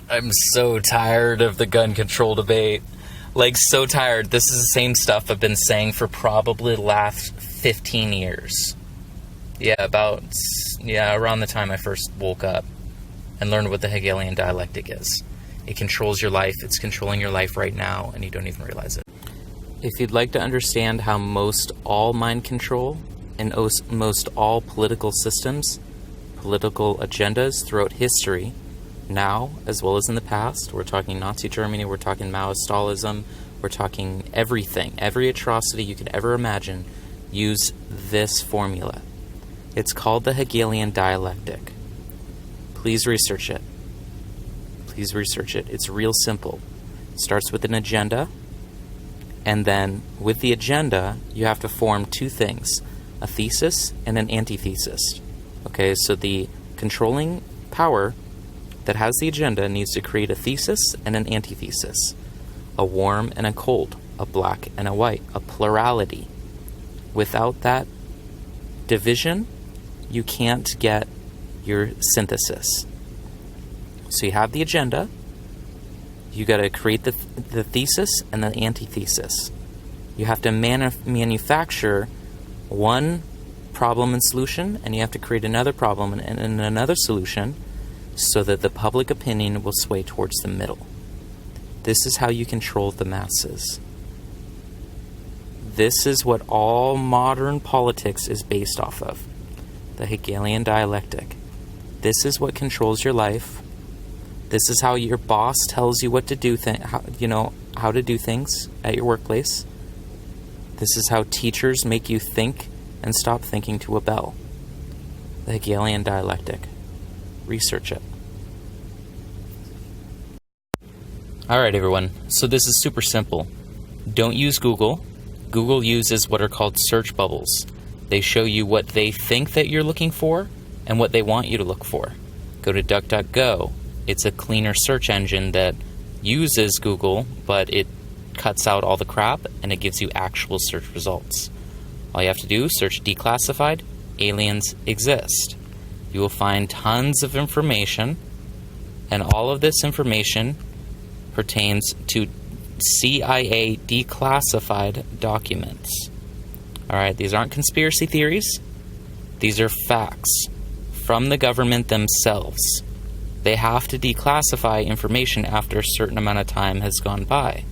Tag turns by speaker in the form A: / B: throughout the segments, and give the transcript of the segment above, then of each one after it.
A: I'm so tired of the gun control debate. Like, so tired. This is the same stuff I've been saying for probably the last 15 years. Around the time I first woke up and learned what the Hagalian Dialectic is. It controls your life. It's controlling your life right now, and you don't even realize it. If you'd like to understand how most all mind control and most all political systems, political agendas throughout history, now as well as in the past, we're talking Nazi Germany, we're talking Maoist Stalinism, we're talking everything, every atrocity you could ever imagine, use this formula. It's called the Hagalian Dialectic. Please research it. Please research it. It's real simple. It starts with an agenda, and then with the agenda, you have to form two things, a thesis and an antithesis. Okay, so the controlling power that has the agenda needs to create a thesis and an antithesis, a warm and a cold, a black and a white, a plurality. Without that division, you can't get your synthesis. So you have the agenda, you got to create the thesis and the antithesis. You have to manufacture one problem and solution, and you have to create another problem and another solution so that the public opinion will sway towards the middle. This is how you control the masses. This is what all modern politics is based off of. The Hegelian dialectic. This is what controls your life. This is how your boss tells you what to do, how to do things at your workplace. This is how teachers make you think and stop thinking to a bell. The Hegelian dialectic. Research it. Alright everyone, so this is super simple. Don't use Google. Google uses what are called search bubbles. They show you what they think that you're looking for and what they want you to look for. Go to DuckDuckGo. It's a cleaner search engine that uses Google, but it cuts out all the crap and it gives you actual search results. All you have to do is search declassified, aliens exist. You will find tons of information, and all of this information pertains to CIA declassified documents. Alright, these aren't conspiracy theories. These are facts from the government themselves. They have to declassify information after a certain amount of time has gone by.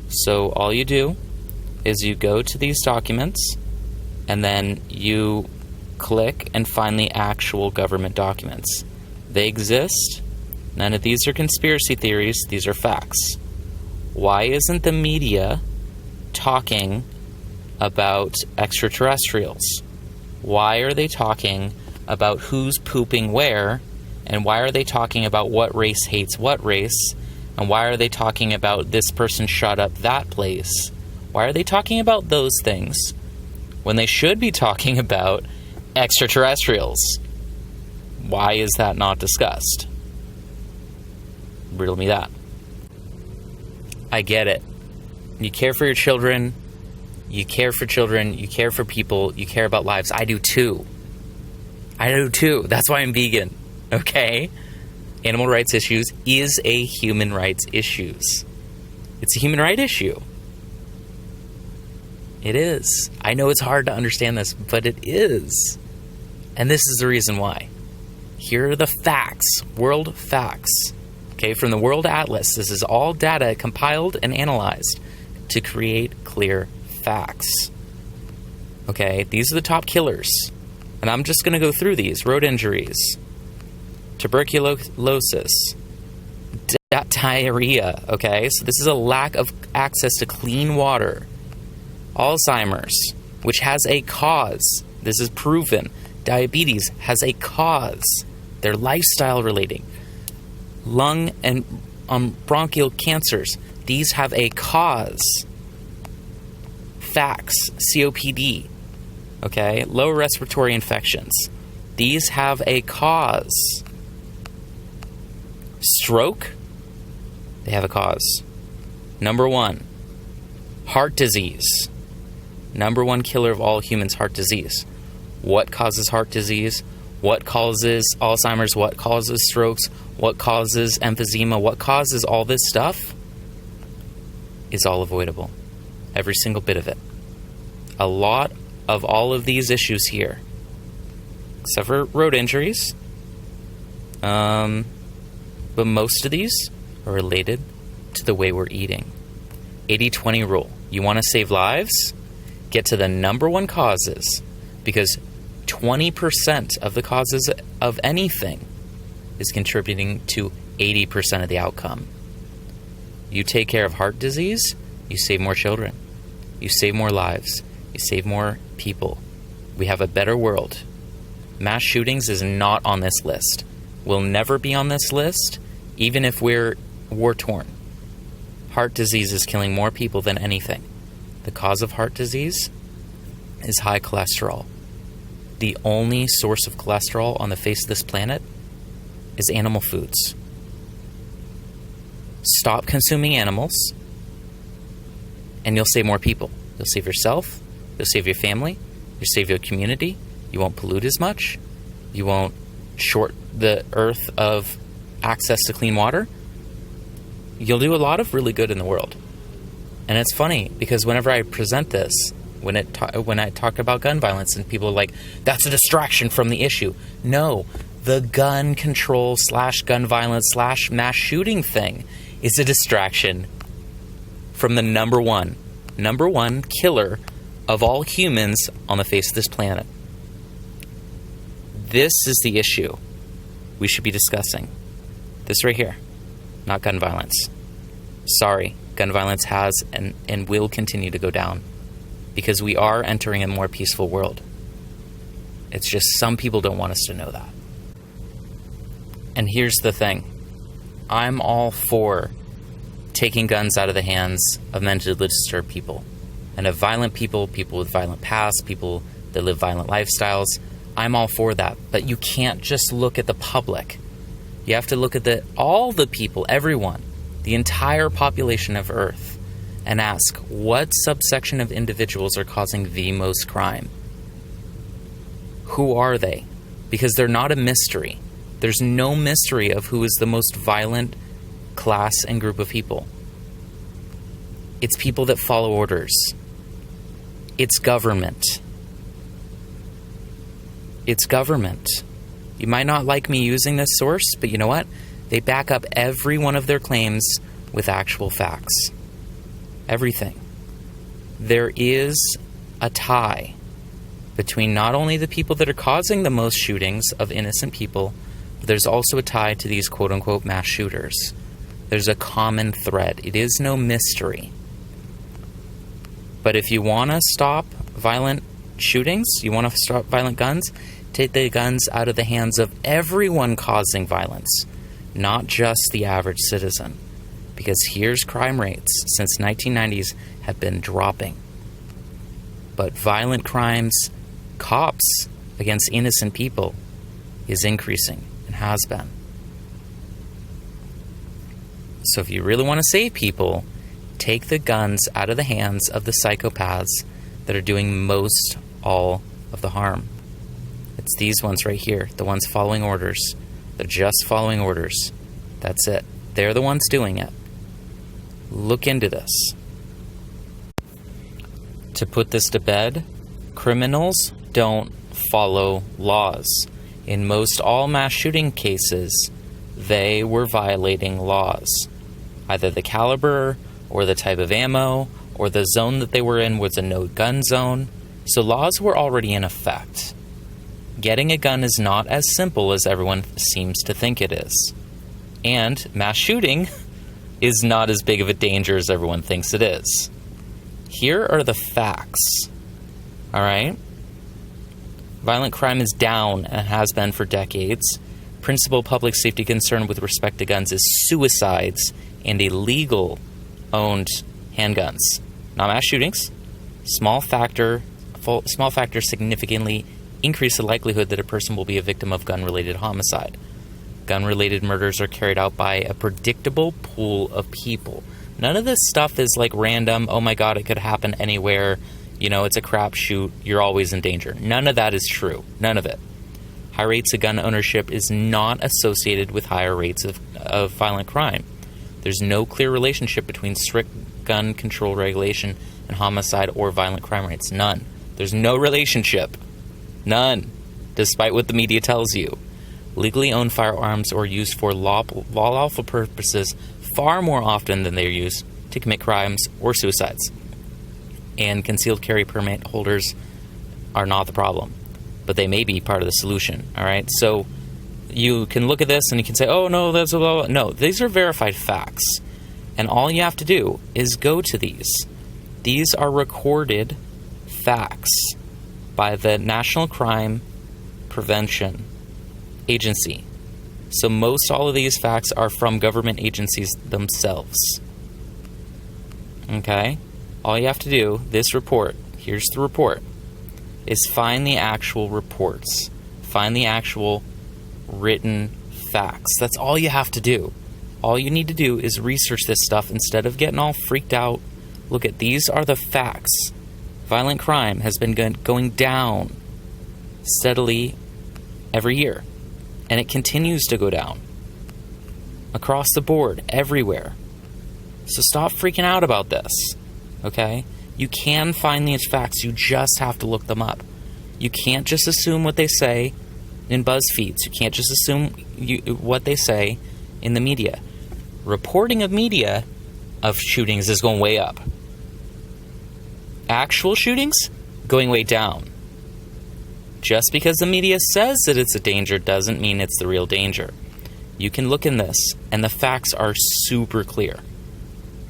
A: So all you do is you go to these documents and then you click and find the actual government documents. They exist. None of these are conspiracy theories. These are facts. Why isn't the media talking about extraterrestrials? Why are they talking about who's pooping where? And why are they talking about what race hates what race? And why are they talking about this person shot up that place? Why are they talking about those things when they should be talking about extraterrestrials? Why is that not discussed? Riddle me that. I get it. You care for your children. You care for children. You care for people. You care about lives. I do too. That's why I'm vegan. Okay? Animal rights issues is a human rights issues. It's a human right issue. It is. I know it's hard to understand this, but it is. And this is the reason why. Here are the facts. World facts. Okay, from the World Atlas. This is all data compiled and analyzed to create clear facts. Okay, these are the top killers. And I'm just going to go through these. Road injuries. Tuberculosis. Diarrhea. Okay, so this is a lack of access to clean water. Alzheimer's, which has a cause. This is proven. Diabetes has a cause. They're lifestyle relating. Lung and bronchial cancers. These have a cause. Facts. COPD. Okay? Lower respiratory infections. These have a cause. Stroke. They have a cause. Number 1. Heart disease. Number 1 killer of all humans, heart disease. What causes heart disease? What causes Alzheimer's? What causes strokes? what causes emphysema, what causes all this stuff is all avoidable. Every single bit of it. A lot of all of these issues here, except for road injuries, but most of these are related to the way we're eating. 80-20 rule. You want to save lives? Get to the number one causes, because 20% of the causes of anything is contributing to 80% of the outcome. You take care of heart disease, you save more children. You save more lives. You save more people. We have a better world. Mass shootings is not on this list. Will never be on this list, even if we're war-torn. Heart disease is killing more people than anything. The cause of heart disease is high cholesterol. The only source of cholesterol on the face of this planet is animal foods. Stop consuming animals, and you'll save more people. You'll save yourself, you'll save your family, you'll save your community, you won't pollute as much, you won't short the earth of access to clean water. You'll do a lot of really good in the world. And it's funny, because whenever I present this, when I talk about gun violence, and people are like, that's a distraction from the issue. No, the gun control / gun violence / mass shooting thing is a distraction from the number one killer of all humans on the face of this planet. This is the issue we should be discussing. This right here, not gun violence. Sorry, gun violence has and will continue to go down, because we are entering a more peaceful world. It's just some people don't want us to know that. And here's the thing. I'm all for taking guns out of the hands of mentally disturbed people, and of violent people with violent pasts, people that live violent lifestyles. I'm all for that. But you can't just look at the public. You have to look at all the people, everyone, the entire population of Earth, and ask, what subsection of individuals are causing the most crime? Who are they? Because they're not a mystery. There's no mystery of who is the most violent class and group of people. It's people that follow orders. It's government. It's government. You might not like me using this source, but you know what? They back up every one of their claims with actual facts. Everything. There is a tie between not only the people that are causing the most shootings of innocent people, but there's also a tie to these quote-unquote mass shooters. There's a common thread. It is no mystery. But if you want to stop violent shootings, you want to stop violent guns, take the guns out of the hands of everyone causing violence, not just the average citizen. Because here's crime rates since 1990s have been dropping. But violent crimes, cops against innocent people, is increasing and has been. So if you really want to save people, take the guns out of the hands of the psychopaths that are doing most all of the harm. It's these ones right here, the ones following orders. They're just following orders. That's it. They're the ones doing it. Look into this. To put this to bed, criminals don't follow laws. In most all mass shooting cases, they were violating laws. Either the caliber, or the type of ammo, or the zone that they were in was a no-gun zone. So laws were already in effect. Getting a gun is not as simple as everyone seems to think it is. And mass shooting is not as big of a danger as everyone thinks it is. Here are the facts. Alright? Violent crime is down and has been for decades. Principal public safety concern with respect to guns is suicides and illegal owned handguns. Not mass shootings. Small factor significantly increase the likelihood that a person will be a victim of gun-related homicide. Gun-related murders are carried out by a predictable pool of people. None of this stuff is like random, oh my god, it could happen anywhere, it's a crapshoot, you're always in danger. None of that is true. None of it. High rates of gun ownership is not associated with higher rates of violent crime. There's no clear relationship between strict gun control regulation and homicide or violent crime rates. None. There's no relationship. None. Despite what the media tells you. Legally owned firearms are used for lawful purposes far more often than they're used to commit crimes or suicides. And concealed carry permit holders are not the problem, but they may be part of the solution. All right, so you can look at this and you can say, "Oh no, that's a blah, blah." No, these are verified facts, and all you have to do is go to these. These are recorded facts by the National Crime Prevention Agency. So most all of these facts are from government agencies themselves. Okay? All you have to do, this report, here's the report, is find the actual reports. Find the actual written facts. That's all you have to do. All you need to do is research this stuff instead of getting all freaked out. Look at, these are the facts. Violent crime has been going down steadily every year. And it continues to go down. Across the board, everywhere. So stop freaking out about this. Okay? You can find these facts, you just have to look them up. You can't just assume what they say in BuzzFeeds. You can't just assume what they say in the media. Reporting of shootings is going way up. Actual shootings, going way down. Just because the media says that it's a danger doesn't mean it's the real danger. You can look in this, and the facts are super clear.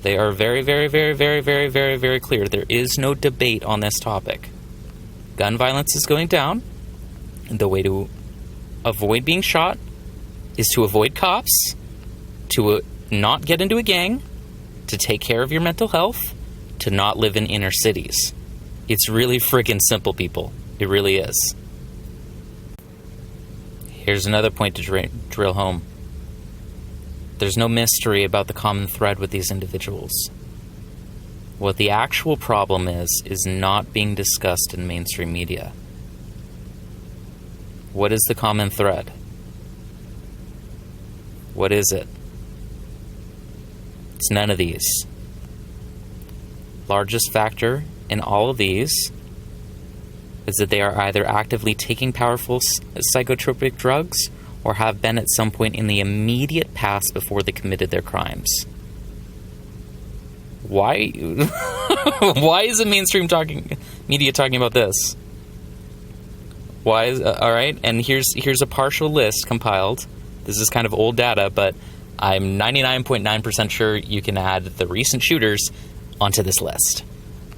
A: They are very, very, very, very, very, very, very clear. There is no debate on this topic. Gun violence is going down. The way to avoid being shot is to avoid cops, to not get into a gang, to take care of your mental health, to not live in inner cities. It's really friggin' simple, people. It really is. Here's another point to drill home. There's no mystery about the common thread with these individuals. What the actual problem is not being discussed in mainstream media. What is the common thread? What is it? It's none of these. Largest factor in all of these is that they are either actively taking powerful psychotropic drugs or have been at some point in the immediate past before they committed their crimes. Why? Why is the mainstream media talking about this? Why is all right? And here's a partial list compiled. This is kind of old data, but I'm 99.9% sure you can add the recent shooters onto this list.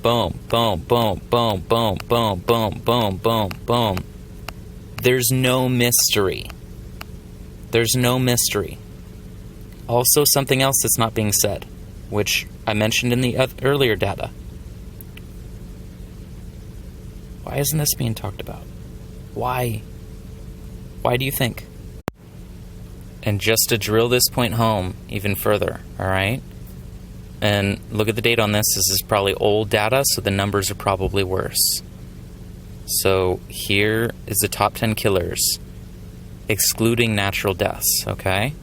A: Boom, boom, boom, boom, boom, boom, boom, boom, boom, boom. There's no mystery. There's no mystery. Also, something else that's not being said, which I mentioned in the earlier data. Why isn't this being talked about? Why? Why do you think? And just to drill this point home even further, all right? And look at the date on this. This is probably old data, so the numbers are probably worse. So here is the top 10 killers, excluding natural deaths, okay?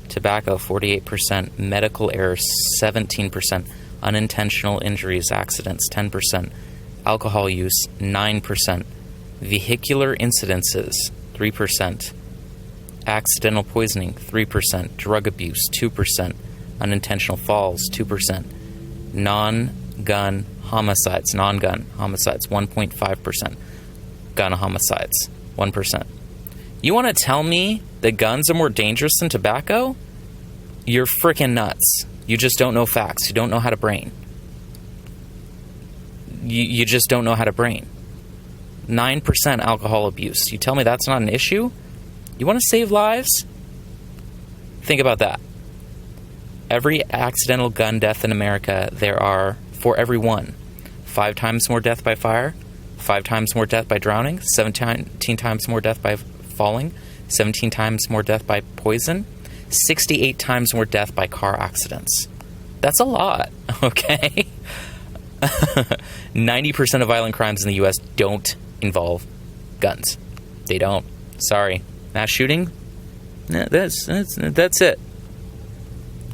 A: Tobacco, 48%. Medical errors, 17%. Unintentional injuries, accidents, 10%. Alcohol use, 9%. Vehicular incidences, 3%. Accidental poisoning, 3%. Drug abuse, 2%. Unintentional falls, 2%. Non-gun homicides, 1.5%. Gun homicides, 1%. You want to tell me that guns are more dangerous than tobacco? You're freaking nuts. You just don't know facts. You don't know how to brain. You just don't know how to brain. 9% alcohol abuse. You tell me that's not an issue? You want to save lives? Think about that. Every accidental gun death in America, there are, for every one, 5 times more death by fire, 5 times more death by drowning, 17 times more death by falling, 17 times more death by poison, 68 times more death by car accidents. That's a lot, okay? 90% of violent crimes in the U.S. don't involve guns. They don't. Sorry. Mass shooting? That's it.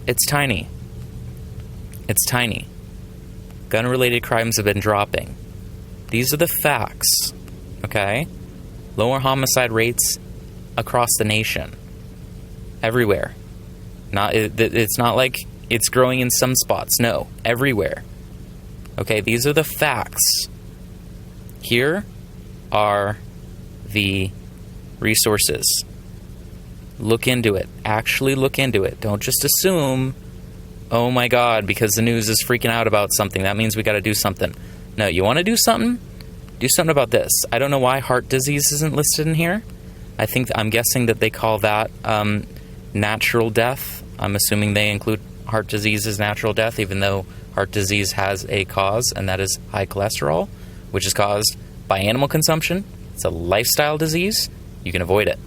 A: It's tiny. It's tiny. Gun-related crimes have been dropping. These are the facts, okay? Lower homicide rates across the nation. Everywhere. It's not like it's growing in some spots. No, everywhere. Okay, these are the facts. Here are the resources. Look into it. Actually look into it. Don't just assume, oh my God, because the news is freaking out about something, that means we got to do something. No, you want to do something? Do something about this. I don't know why heart disease isn't listed in here. I'm guessing that they call that natural death. I'm assuming they include heart disease as natural death, even though heart disease has a cause, and that is high cholesterol, which is caused by animal consumption. It's a lifestyle disease. You can avoid it.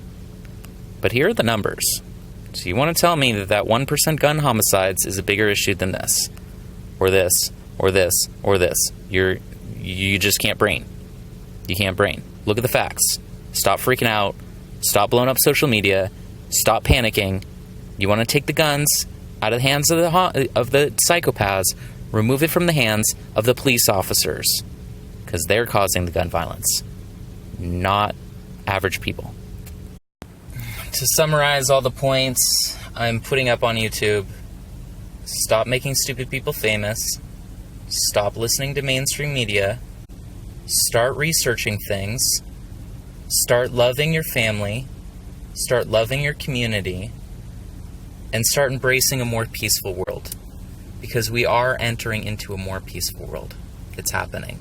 A: But here are the numbers. So you want to tell me that 1% gun homicides is a bigger issue than this, or this, or this, or this. You just can't brain. You can't brain. Look at the facts. Stop freaking out. Stop blowing up social media. Stop panicking. You want to take the guns out of the hands of the psychopaths. Remove it from the hands of the police officers, because they're causing the gun violence, not average people. To summarize all the points I'm putting up on YouTube: stop making stupid people famous. Stop listening to mainstream media. Start researching things. Start loving your family. Start loving your community. And start embracing a more peaceful world. Because we are entering into a more peaceful world. It's happening.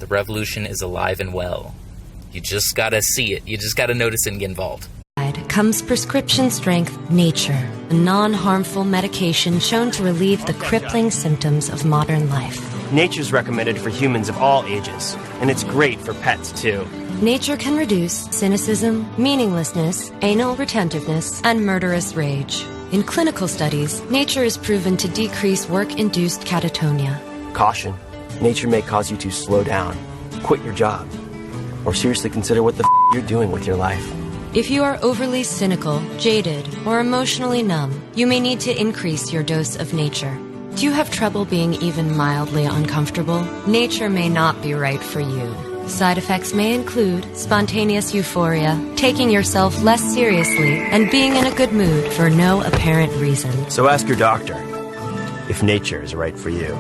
A: The revolution is alive and well. You just gotta see it. You just gotta notice it and get involved.
B: Comes prescription strength Nature, a non-harmful medication shown to relieve the crippling symptoms of modern life.
C: Nature's recommended for humans of all ages, and it's great for pets too.
B: Nature can reduce cynicism, meaninglessness, anal retentiveness, and murderous rage. In clinical studies, Nature is proven to decrease work-induced catatonia.
C: Caution: Nature may cause you to slow down, quit your job, or seriously consider what the you're doing with your life.
B: If you are overly cynical, jaded, or emotionally numb, you may need to increase your dose of Nature. Do you have trouble being even mildly uncomfortable? Nature may not be right for you. Side effects may include spontaneous euphoria, taking yourself less seriously, and being in a good mood for no apparent reason.
C: So ask your doctor if Nature is right for you.